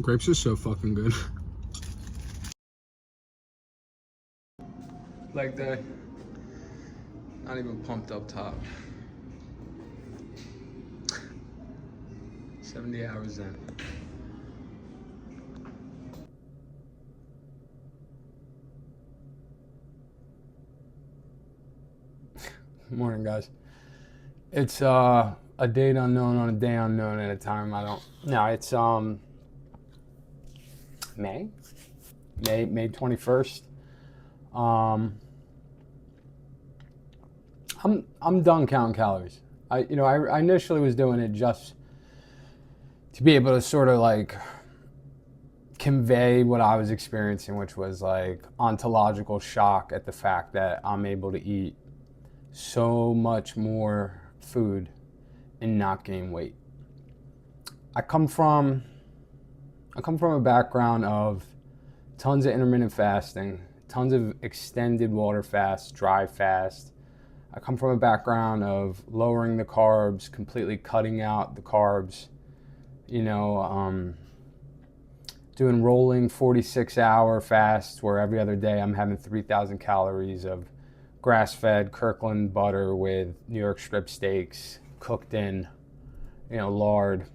Grapes are so fucking good. Leg day. Not even pumped up top. 70 hours in. Morning, guys. It's a date unknown on a day unknown at a time. I don't. No, it's May 21st. I'm done counting calories. I initially was doing it just to be able to sort of like convey what I was experiencing, which was like ontological shock at the fact that I'm able to eat so much more food and not gain weight. I come from a background of tons of intermittent fasting, tons of extended water fast, dry fast. I come from a background of lowering the carbs, completely cutting out the carbs, doing rolling 46-hour fasts where every other day I'm having 3,000 calories of grass-fed Kirkland butter with New York strip steaks cooked in, lard.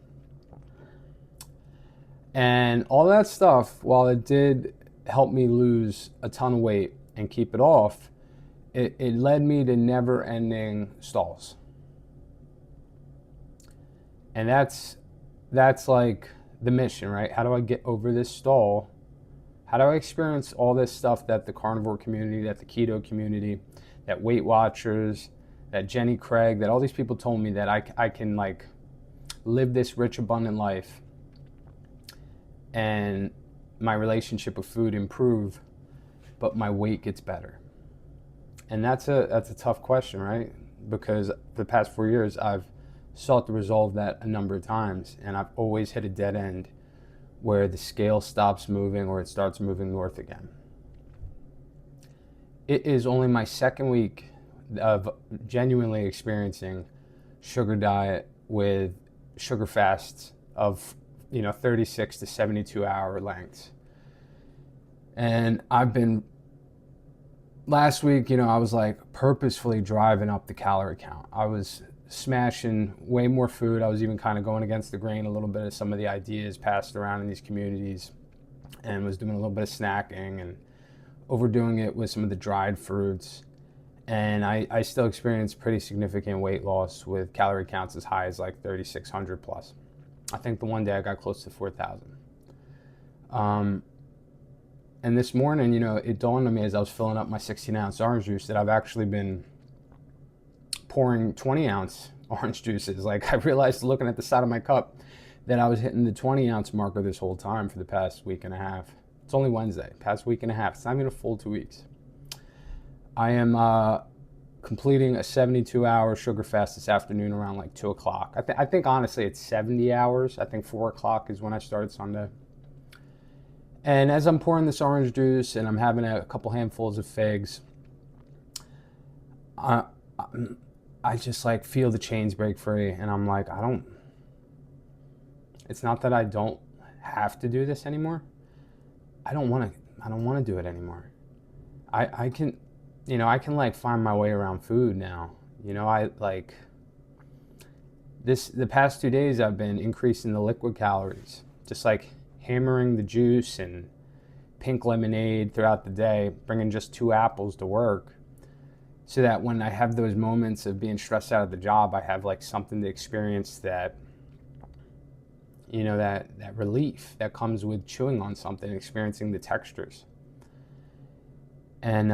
And all that stuff, while it did help me lose a ton of weight and keep it off, it led me to never-ending stalls. And that's like the mission, right? How do I get over this stall? How do I experience all this stuff that the carnivore community, that the keto community, that Weight Watchers, that Jenny Craig, that all these people told me that I can like live this rich, abundant life and my relationship with food improve, but my weight gets better. And that's a tough question, right? Because the past 4 years I've sought to resolve that a number of times, and I've always hit a dead end where the scale stops moving or it starts moving north again. It is only my second week of genuinely experiencing sugar diet with sugar fasts of 36 to 72 hour lengths. And last week, I was like purposefully driving up the calorie count. I was smashing way more food. I was even kind of going against the grain a little bit of some of the ideas passed around in these communities, and was doing a little bit of snacking and overdoing it with some of the dried fruits. And I still experienced pretty significant weight loss with calorie counts as high as like 3,600 plus. I think the one day I got close to 4,000. And this morning, it dawned on me as I was filling up my 16-ounce orange juice that I've actually been pouring 20-ounce orange juices. Like, I realized looking at the side of my cup that I was hitting the 20-ounce marker this whole time for the past week and a half. It's only Wednesday, past week and a half. It's not even a full 2 weeks. I am completing a 72-hour sugar fast this afternoon around like 2 o'clock. I think honestly it's 70 hours. I think 4 o'clock is when I started Sunday. And as I'm pouring this orange juice and I'm having a couple handfuls of figs, I just like feel the chains break free, and I'm like, it's not that I don't have to do this anymore. I don't want to do it anymore. I can like find my way around food now. The past 2 days I've been increasing the liquid calories, just like hammering the juice and pink lemonade throughout the day, bringing just 2 apples to work, so that when I have those moments of being stressed out at the job, I have like something to experience that relief that comes with chewing on something, experiencing the textures. And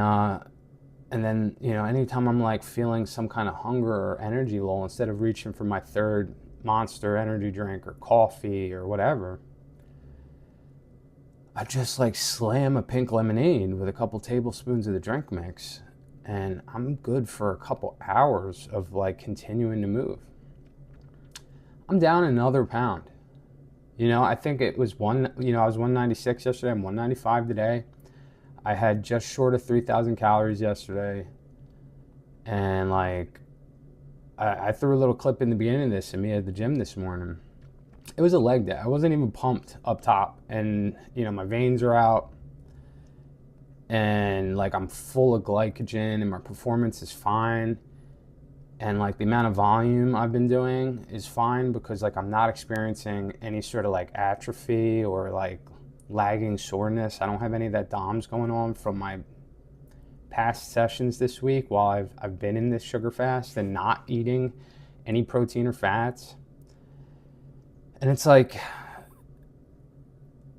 then, anytime I'm like feeling some kind of hunger or energy lull, instead of reaching for my third Monster energy drink or coffee or whatever, I just like slam a pink lemonade with a couple tablespoons of the drink mix, and I'm good for a couple hours of like continuing to move. I'm down another pound. I think it was I was 196 yesterday. I'm 195 today. I had just short of 3,000 calories yesterday. And like, I threw a little clip in the beginning of this of me at the gym this morning. it was a leg day. I wasn't even pumped up top, and my veins are out, and like I'm full of glycogen, and my performance is fine, and like the amount of volume I've been doing is fine because like I'm not experiencing any sort of like atrophy or like lagging soreness. I don't have any of that DOMS going on from my past sessions this week while I've been in this sugar fast and not eating any protein or fats. And it's like,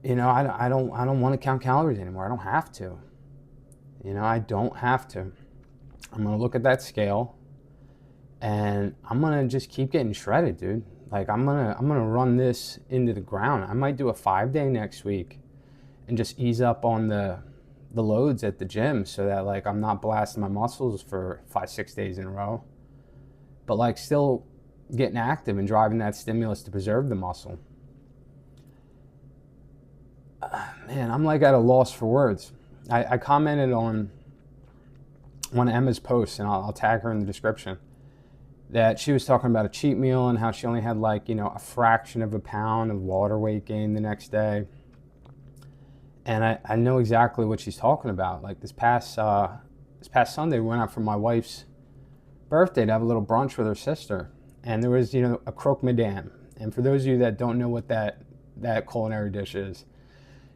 I don't want to count calories anymore. I don't have to. I don't have to. I'm gonna look at that scale, and I'm gonna just keep getting shredded, dude. Like I'm gonna run this into the ground. I might do a 5-day next week, and just ease up on the loads at the gym so that like I'm not blasting my muscles for 5-6 days in a row, but like still getting active and driving that stimulus to preserve the muscle. Man, I'm like at a loss for words. I commented on one of Emma's posts, and I'll tag her in the description, that she was talking about a cheat meal and how she only had like, a fraction of a pound of water weight gain the next day. And I know exactly what she's talking about. Like this past Sunday, we went out for my wife's birthday to have a little brunch with her sister. And there was, a croque madame. And for those of you that don't know what that culinary dish is,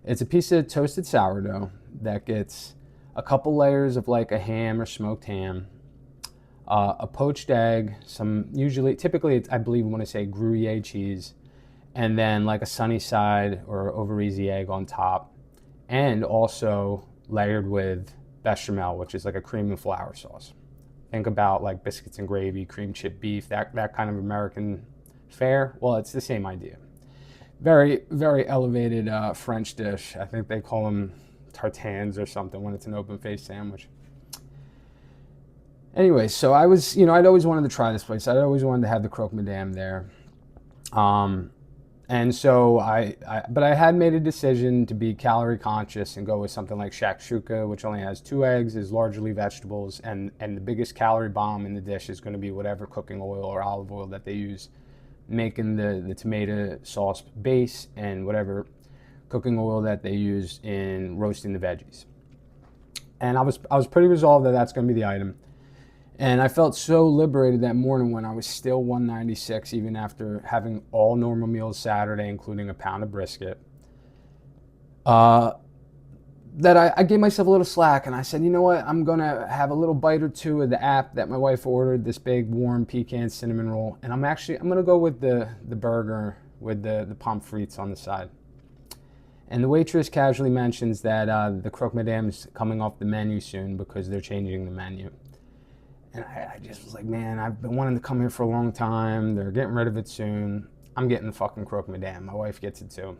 it's a piece of toasted sourdough that gets a couple layers of like a ham or smoked ham, a poached egg, typically I believe I want to say Gruyere cheese, and then like a sunny side or over easy egg on top, and also layered with bechamel, which is like a cream and flour sauce. Think about like biscuits and gravy, cream chip beef, that kind of American fare. Well, it's the same idea. Very, very elevated French dish. I think they call them tartines or something when it's an open-faced sandwich. Anyway, so I was, I'd always wanted to try this place. I'd always wanted to have the croque madame there. And so but I had made a decision to be calorie conscious and go with something like shakshuka, which only has 2 eggs, is largely vegetables, and the biggest calorie bomb in the dish is going to be whatever cooking oil or olive oil that they use making the tomato sauce base, and whatever cooking oil that they use in roasting the veggies. And I was pretty resolved that that's going to be the item. And I felt so liberated that morning when I was still 196, even after having all normal meals Saturday, including a pound of brisket, that I gave myself a little slack, and I said, you know what, I'm going to have a little bite or two of the app that my wife ordered, this big warm pecan cinnamon roll, and I'm going to go with the burger with the pommes frites on the side. And the waitress casually mentions that the croque madame's coming off the menu soon because they're changing the menu. And I just was like, man, I've been wanting to come here for a long time. They're getting rid of it soon. I'm getting the fucking croque madame. My wife gets it too.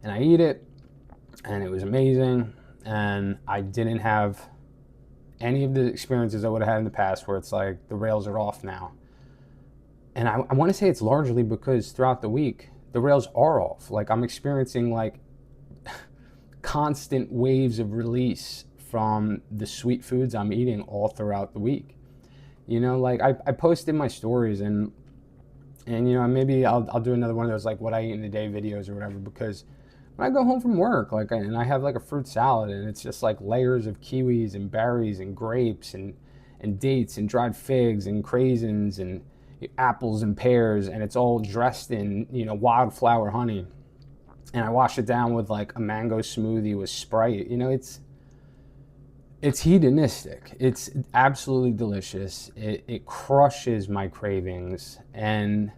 And I eat it, and it was amazing. And I didn't have any of the experiences I would have had in the past where it's like the rails are off now. And I want to say it's largely because throughout the week, the rails are off. Like I'm experiencing like constant waves of release from the sweet foods I'm eating all throughout the week. Like I posted my stories, and maybe I'll do another one of those like what I eat in a day videos or whatever, because when I go home from work, and I have like a fruit salad, and it's just like layers of kiwis and berries and grapes and dates and dried figs and craisins and apples and pears, and it's all dressed in wildflower honey, and I wash it down with like a mango smoothie with Sprite. It's hedonistic. It's absolutely delicious. It crushes my cravings, and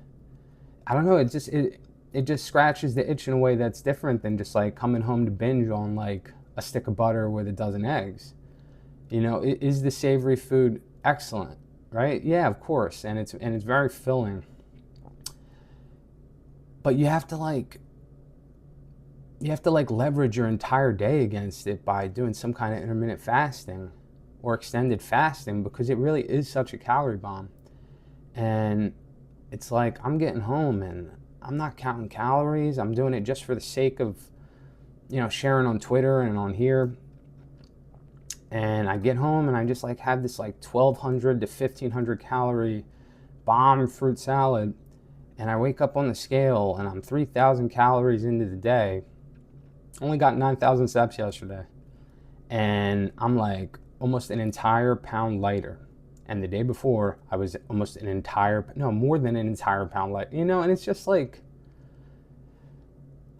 I don't know. It just scratches the itch in a way that's different than just like coming home to binge on like a stick of butter with a dozen eggs. Is the savory food excellent? Right? Yeah, of course, and it's very filling. But you have to leverage your entire day against it by doing some kind of intermittent fasting or extended fasting, because it really is such a calorie bomb. And it's like I'm getting home and I'm not counting calories. I'm doing it just for the sake of, sharing on Twitter and on here. And I get home and I just like have this like 1,200 to 1,500 calorie bomb fruit salad. and I wake up on the scale and I'm 3,000 calories into the day. Only got 9,000 steps yesterday. And I'm like almost an entire pound lighter. And the day before, I was almost more than an entire pound lighter. And it's just like,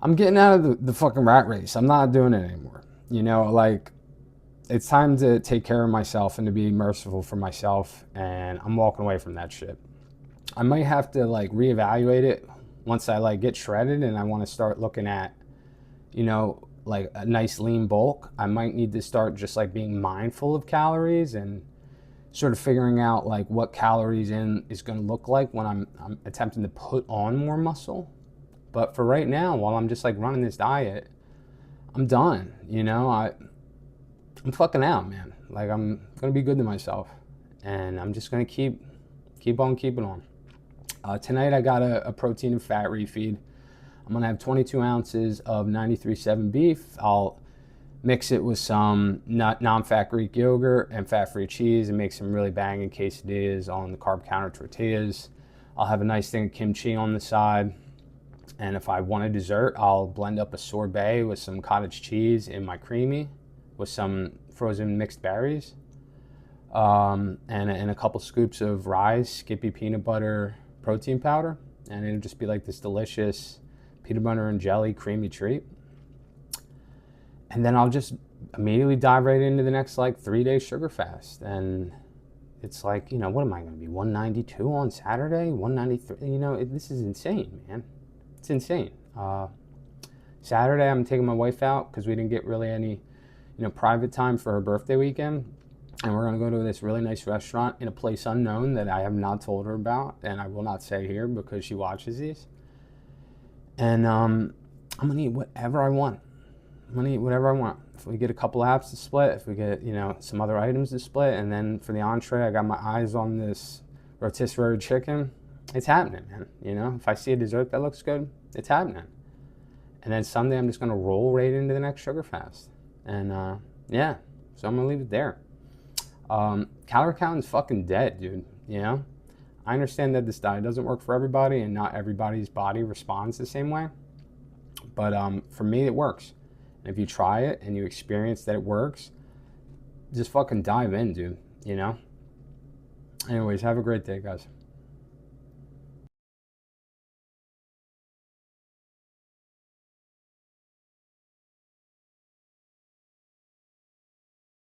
I'm getting out of the fucking rat race. I'm not doing it anymore. Like, it's time to take care of myself and to be merciful for myself. And I'm walking away from that shit. I might have to like reevaluate it once I like get shredded and I want to start looking at, like a nice lean bulk. I might need to start just like being mindful of calories and sort of figuring out like what calories in is going to look like when I'm attempting to put on more muscle. But for right now, while I'm just like running this diet, I'm done. I'm fucking out, man. Like, I'm going to be good to myself, and I'm just going to keep on keeping on. Tonight I got a protein and fat refeed. I'm going to have 22 ounces of 93.7 beef. I'll mix it with some non-fat Greek yogurt and fat-free cheese and make some really banging quesadillas on the carb counter tortillas. I'll have a nice thing of kimchi on the side. And if I want a dessert, I'll blend up a sorbet with some cottage cheese in my creamy with some frozen mixed berries. And a couple scoops of Rise Skippy peanut butter protein powder. And it'll just be like this delicious peanut butter and jelly creamy treat. And then I'll just immediately dive right into the next like 3-day sugar fast. And it's like, what am I going to be, 192 on Saturday, 193? This is insane, man. It's insane. Saturday, I'm taking my wife out because we didn't get really any, private time for her birthday weekend. And we're going to go to this really nice restaurant in a place unknown that I have not told her about. And I will not say here because she watches these. And I'm going to eat whatever I want. If we get a couple apps to split, if we get, some other items to split. And then for the entree, I got my eyes on this rotisserie chicken. It's happening, man. If I see a dessert that looks good, it's happening. And then Sunday, I'm just going to roll right into the next sugar fast. And yeah, so I'm going to leave it there. Calorie counting is fucking dead, dude. I understand that this diet doesn't work for everybody and not everybody's body responds the same way. But for me, it works. And if you try it and you experience that it works, just fucking dive in, dude. Anyways, have a great day, guys.